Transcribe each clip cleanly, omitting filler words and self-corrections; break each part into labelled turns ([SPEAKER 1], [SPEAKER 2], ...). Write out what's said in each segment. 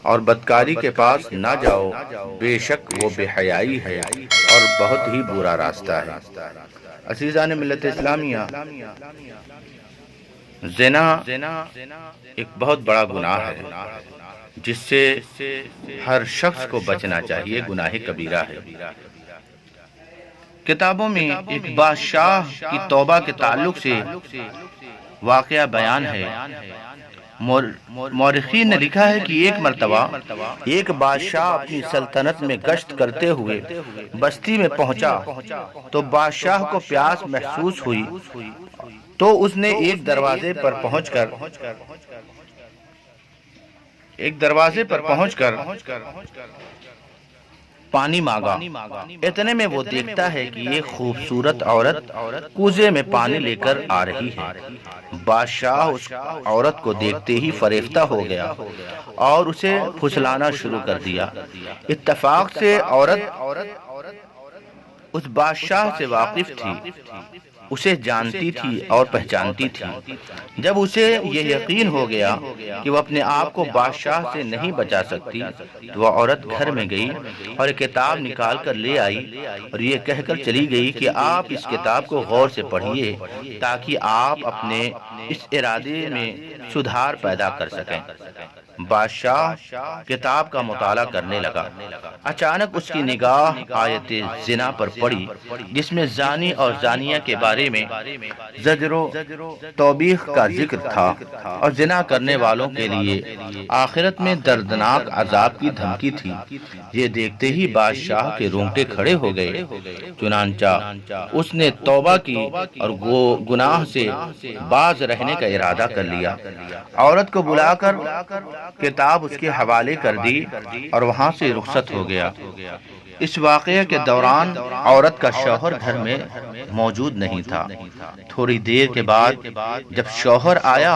[SPEAKER 1] اور بدکاری کے پاس نہ جاؤ، بے شک وہ بے حیائی ہے اور بہت ہی برا راستہ ہے۔ عزیزان ملت اسلامیہ، زنا ایک بہت بڑا گناہ ہے جس سے ہر شخص کو بچنا چاہیے، گناہ کبیرہ ہے۔ کتابوں میں ایک بادشاہ کی توبہ کے تعلق سے واقعہ بیان ہے۔ مورخین نے لکھا ہے کہ ایک مرتبہ ایک بادشاہ اپنی سلطنت میں گشت کرتے ہوئے بستی میں پہنچا تو بادشاہ کو پیاس محسوس ہوئی، تو اس نے ایک دروازے پر پہنچ کر پانی مانگا۔ اتنے میں وہ دیکھتا ہے کہ ایک خوبصورت عورت کوزے میں پانی لے کر آ رہی ہے۔ بادشاہ اس عورت کو دیکھتے ہی فریفتہ ہو گیا اور اسے پھسلانا شروع کر دیا۔ اتفاق سے عورت اس بادشاہ سے واقف تھی، اسے جانتی تھی اور پہچانتی تھی۔ جب اسے یہ یقین ہو گیا کہ وہ اپنے آپ کو بادشاہ سے نہیں بچا سکتی تو وہ عورت گھر میں گئی اور ایک کتاب نکال کر لے آئی اور یہ کہہ کر چلی گئی کہ آپ اس کتاب کو غور سے پڑھیے تاکہ آپ اپنے اس ارادے میں سدھار پیدا کر سکیں۔ بادشاہ کتاب کا مطالعہ کرنے لگا۔ اچانک اس کی نگاہ آیت زنا پر پڑی جس میں زانی اور زانیہ کے بارے میں زجر و توبیخ کا ذکر تھا اور زنا کرنے والوں کے لیے آخرت میں دردناک عذاب کی دھمکی تھی۔ یہ دیکھتے ہی بادشاہ کے رونگٹے کھڑے ہو گئے۔ چنانچہ اس نے توبہ کی اور گناہ سے باز رہنے کا ارادہ کر لیا۔ عورت کو بلا کر کتاب اس کے حوالے کر دی اور وہاں سے رخصت ہو گیا۔ اس واقعے کے دوران عورت کا شوہر گھر میں موجود نہیں تھا۔ تھوڑی دیر کے بعد جب شوہر آیا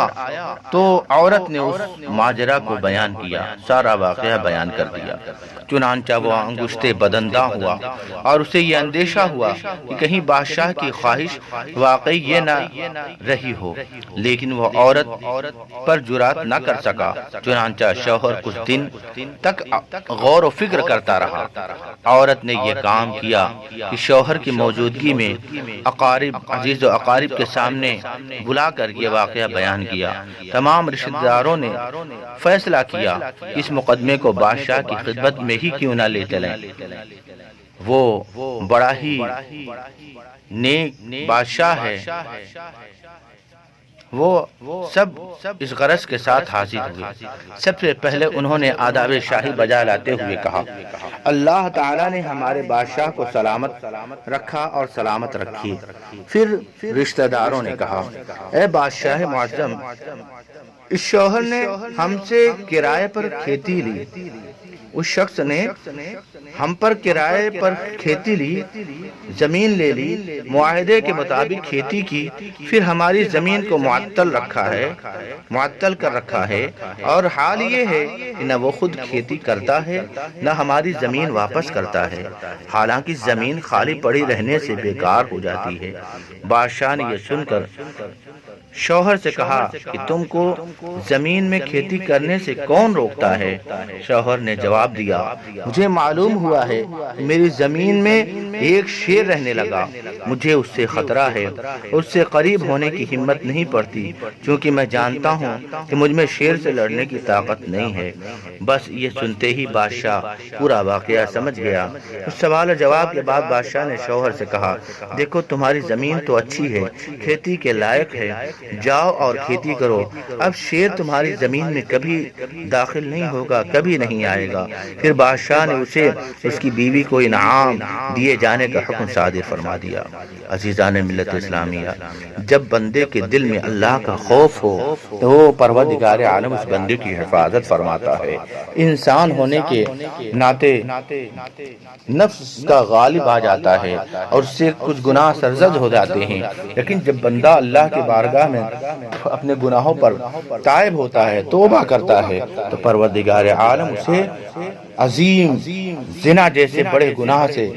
[SPEAKER 1] تو عورت نے اس ماجرا کو بیان کیا، سارا واقعہ بیان کر دیا۔ چنانچہ وہ انگشتے بدنداں ہوا اور اسے یہ اندیشہ ہوا کہ کہیں بادشاہ کی خواہش واقعی یہ نہ رہی ہو، لیکن وہ عورت پر جرات نہ کر سکا۔ چنانچہ شوہر کچھ دن تک غور و فکر کرتا رہا۔ عورت نے یہ کام کیا کہ شوہر کی موجودگی میں عزیز و اقارب کے سامنے بلا کر یہ واقعہ بیان کیا۔ تمام رشتہ داروں نے فیصلہ کیا اس مقدمے کو بادشاہ کی خدمت میں ہی کیوں نہ لے چلیں۔ وہ بڑا ہی نیک بادشاہ ہے۔ وہ سب اس غرض کے ساتھ حاضر ہوئے۔ سب سے پہلے انہوں نے آداب شاہی بجا لاتے ہوئے کہا، اللہ تعالیٰ نے ہمارے بادشاہ کو سلامت رکھا اور سلامت رکھی۔ پھر رشتہ داروں نے کہا، اے بادشاہ معظم، اس شوہر نے ہم سے کرائے پر کھیتی لی، اس شخص نے ہم پر کرائے پر کھیتی لی، زمین لے لی، معاہدے کے مطابق کھیتی کی، پھر ہماری زمین کو معطل کر رکھا ہے، اور حال یہ ہے کہ نہ وہ خود کھیتی کرتا ہے نہ ہماری زمین واپس کرتا ہے، حالانکہ زمین خالی پڑی رہنے سے بیکار ہو جاتی ہے۔ بادشاہ نے یہ سن کر شوہر سے کہا کہ تم کو زمین میں کھیتی کرنے سے کون روکتا ہے؟ شوہر نے جواب دیا، مجھے معلوم ہوا ہے میری زمین میں ایک شیر رہنے لگا، مجھے اس سے خطرہ ہے، اس سے قریب ہونے کی ہمت نہیں پڑتی، چونکہ میں جانتا ہوں کہ مجھ میں شیر سے لڑنے کی طاقت نہیں ہے۔ بس یہ سنتے ہی بادشاہ پورا واقعہ سمجھ گیا۔ اس سوال و جواب کے بعد بادشاہ نے شوہر سے کہا، دیکھو تمہاری زمین تو اچھی ہے، کھیتی کے لائق ہے، جاؤ اور کھیتی کرو، اب شیر تمہاری زمین میں کبھی داخل نہیں ہوگا، کبھی نہیں آئے گا۔ پھر بادشاہ نے اسے اس کی بیوی کو انعام دیے جانے کا حکم صادر فرما دیا۔ عزیزان ملت اسلامیہ، جب بندے کے دل میں اللہ کا خوف ہو تو وہ پروردگار عالم اس بندے کی حفاظت فرماتا ہے۔ انسان ہونے کے ناطے نفس کا غالب آ جاتا ہے اور اس سے کچھ گناہ سرزد ہو جاتے ہیں، لیکن جب بندہ اللہ کے بارگاہ میں اپنے گناہوں پر تائب ہوتا ہے، توبہ کرتا ہے، تو پروردگار عالم اسے عظیم زنا جیسے بڑے گناہ سے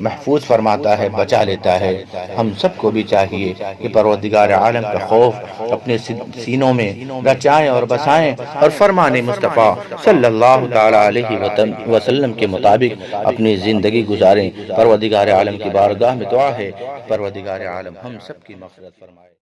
[SPEAKER 1] محفوظ فرماتا ہے، بچا لیتا ہے۔ ہے۔ ہم سب کو بھی چاہیے کہ پروردگار عالم کا خوف اپنے سینوں میں رچائیں اور بسائیں اور فرمان مصطفیٰ صلی اللہ تعالی علیہ وسلم کے مطابق اپنی زندگی گزاریں۔ پروردگار عالم کی بارگاہ میں دعا ہے پروردگار عالم ہم سب کی مغفرت فرمائے۔